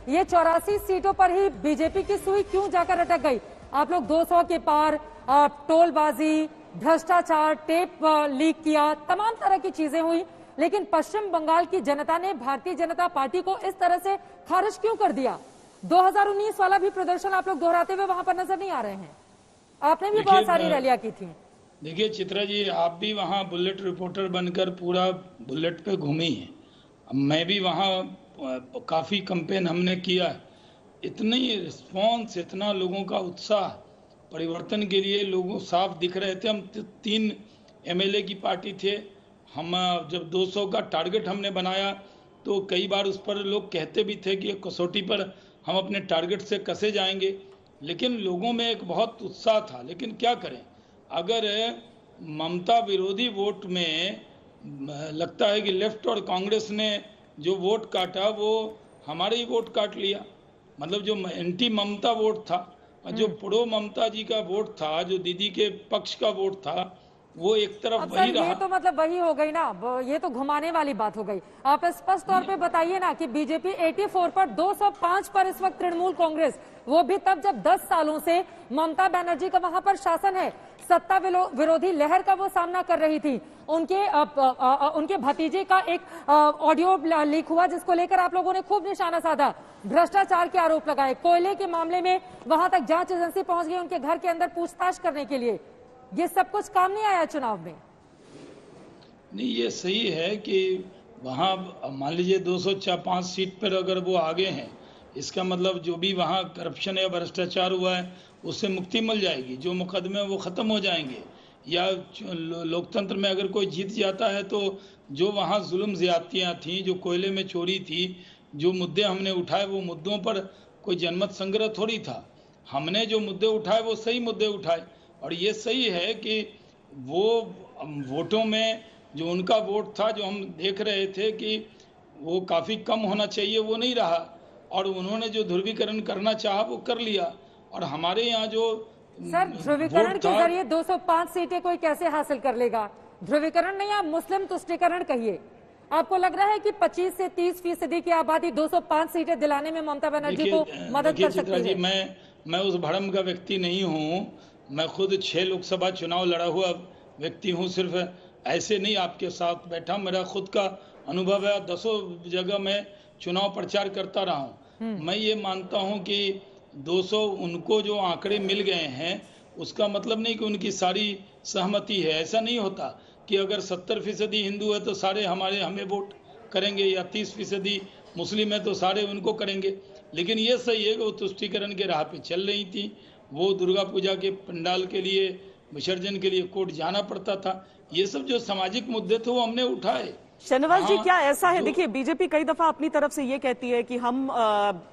ये 84 सीटों पर ही बीजेपी की सुई क्यों जाकर अटक गई? आप लोग 200 के पार, टोलबाजी, भ्रष्टाचार, टेप लीक किया, तमाम तरह की चीजें हुई, लेकिन पश्चिम बंगाल की जनता ने भारतीय जनता पार्टी को इस तरह से खारिज क्यों कर दिया? 2019 वाला भी प्रदर्शन आप लोग दोहराते हुए वहां पर नजर नहीं आ रहे हैं। आपने भी बहुत सारी रैलियां की थी। देखिए चित्रा जी, आप भी वहाँ बुलेट रिपोर्टर बनकर पूरा बुलेट पे घूमी है, मैं भी वहाँ काफ़ी कैंपेन हमने किया। इतनी रिस्पॉन्स, इतना लोगों का उत्साह परिवर्तन के लिए, लोगों साफ दिख रहे थे। हम 3 एमएलए की पार्टी थे। हम जब 200 का टारगेट हमने बनाया तो कई बार उस पर लोग कहते भी थे कि कसौटी पर हम अपने टारगेट से कसे जाएंगे, लेकिन लोगों में एक बहुत उत्साह था। लेकिन क्या करें, अगर ममता विरोधी वोट में लगता है कि लेफ्ट और कांग्रेस ने जो वोट काटा वो हमारे ही वोट काट लिया। मतलब जो एंटी ममता वोट था और जो प्रो ममता जी का वोट था, जो दीदी के पक्ष का वोट था, वो एक तरफ वही रहा। ये तो मतलब वही हो गई ना, ये तो घुमाने वाली बात हो गई। आप स्पष्ट तौर पे बताइए ना कि बीजेपी 84 पर, 205 पर इस वक्त तृणमूल कांग्रेस, वो भी तब जब 10 सालों से ममता बनर्जी का वहां पर शासन है, सत्ता विरोधी लहर का वो सामना कर रही थी। उनके भतीजे का एक ऑडियो लीक हुआ जिसको लेकर आप लोगों ने खूब निशाना साधा, भ्रष्टाचार के आरोप लगाए, कोयले के मामले में वहां तक जांच एजेंसी पहुंच गई उनके घर के अंदर पूछताछ करने के लिए। ये सब कुछ काम नहीं आया चुनाव में। नहीं, ये सही है कि वहाँ मान लीजिए 205 सीट पर अगर वो आगे हैं, इसका मतलब जो भी वहाँ करप्शन या भ्रष्टाचार हुआ है उससे मुक्ति मिल जाएगी, जो मुकदमे वो ख़त्म हो जाएंगे। या लोकतंत्र में अगर कोई जीत जाता है तो जो वहाँ जुल्म ज़्यादतियाँ थीं, जो कोयले में चोरी थी, जो मुद्दे हमने उठाए, वो मुद्दों पर कोई जनमत संग्रह थोड़ी था। हमने जो मुद्दे उठाए वो सही मुद्दे उठाए। और ये सही है कि वो वोटों में जो उनका वोट था, जो हम देख रहे थे कि वो काफ़ी कम होना चाहिए, वो नहीं रहा। और उन्होंने जो ध्रुवीकरण करना चाहा वो कर लिया। और हमारे यहाँ जो सर, ध्रुवीकरण के जरिए 205 सीटें कोई कैसे हासिल कर लेगा? ध्रुवीकरण नहीं, आप मुस्लिम तुष्टीकरण कहिए। आपको लग रहा है कि 25 से 30% की आबादी 205 सीटें दिलाने में ममता बनर्जी को मदद कर सकती है? मैं उस भरम का व्यक्ति नहीं हूँ। मैं खुद 6 लोकसभा चुनाव लड़ा हुआ व्यक्ति हूँ। सिर्फ ऐसे नहीं आपके साथ बैठा, मेरा खुद का अनुभव है। 10 जगह मैं चुनाव प्रचार करता रहा हूँ। मैं ये मानता हूँ कि 200 उनको जो आंकड़े मिल गए हैं उसका मतलब नहीं कि उनकी सारी सहमति है। ऐसा नहीं होता कि अगर 70% हिंदू है तो सारे हमें वोट करेंगे, या 30% मुस्लिम है तो सारे उनको करेंगे। लेकिन ये सही है कि वो तुष्टीकरण के राह पे चल रही थी। वो दुर्गा पूजा के पंडाल के लिए, विसर्जन के लिए कोर्ट जाना पड़ता था। ये सब जो सामाजिक मुद्दे थे वो हमने उठाए। शाहनवाज जी, क्या ऐसा है, देखिए बीजेपी कई दफा अपनी तरफ से ये कहती है कि हम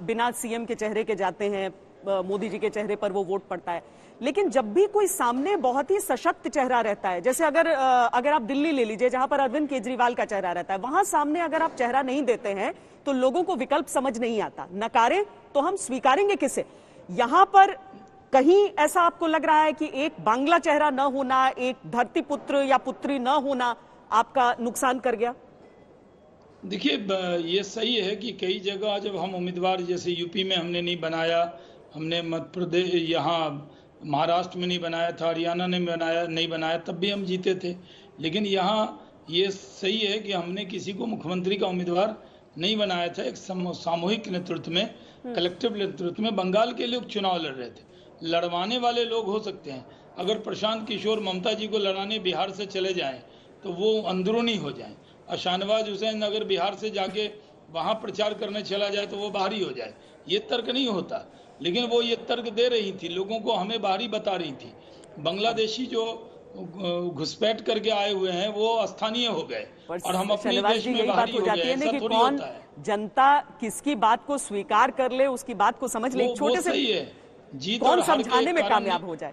बिना सीएम के चेहरे के जाते हैं, मोदी जी के चेहरे पर वो वोट पड़ता है, लेकिन जब भी कोई सामने बहुत ही सशक्त चेहरा रहता है, जैसे अगर आप दिल्ली ले लीजिए जहां पर अरविंद केजरीवाल का चेहरा रहता है, वहां सामने अगर आप चेहरा नहीं देते हैं तो लोगों को विकल्प समझ नहीं आता। नकारे तो हम स्वीकारेंगे किसे? यहां पर कहीं ऐसा आपको लग रहा है कि एक बांग्ला चेहरा न होना, एक धरती पुत्र या पुत्री न होना आपका नुकसान कर गया? देखिए, ये सही है कि कई जगह जब हम उम्मीदवार, जैसे यूपी में हमने नहीं बनाया, हमने मध्य प्रदेश, यहाँ महाराष्ट्र में नहीं बनाया था, हरियाणा ने नहीं बनाया, तब भी हम जीते थे। लेकिन यहाँ ये सही है कि हमने किसी को मुख्यमंत्री का उम्मीदवार नहीं बनाया था। एक सामूहिक नेतृत्व में, कलेक्टिव नेतृत्व में बंगाल के लोग चुनाव लड़ रहे थे। लड़वाने वाले लोग हो सकते हैं। अगर प्रशांत किशोर ममता जी को लड़ाने बिहार से चले जाएं तो वो अंदरूनी हो जाएं, और शाहनवाज हुसैन अगर बिहार से जाके वहां प्रचार करने चला जाए तो वो बाहरी हो जाए। ये तर्क नहीं होता, लेकिन वो ये तर्क दे रही थी लोगों को, हमें बाहरी बता रही थी। बांग्लादेशी जो घुसपैठ करके आए हुए हैं वो स्थानीय हो गए और हम अपने देश में बाहरी हो गए। ऐसा थोड़ी होता है। जनता किसकी बात को स्वीकार कर ले, उसकी बात को समझ ले, छोटे से सही है, जीत कौन समझाने में कामयाब हो जाए।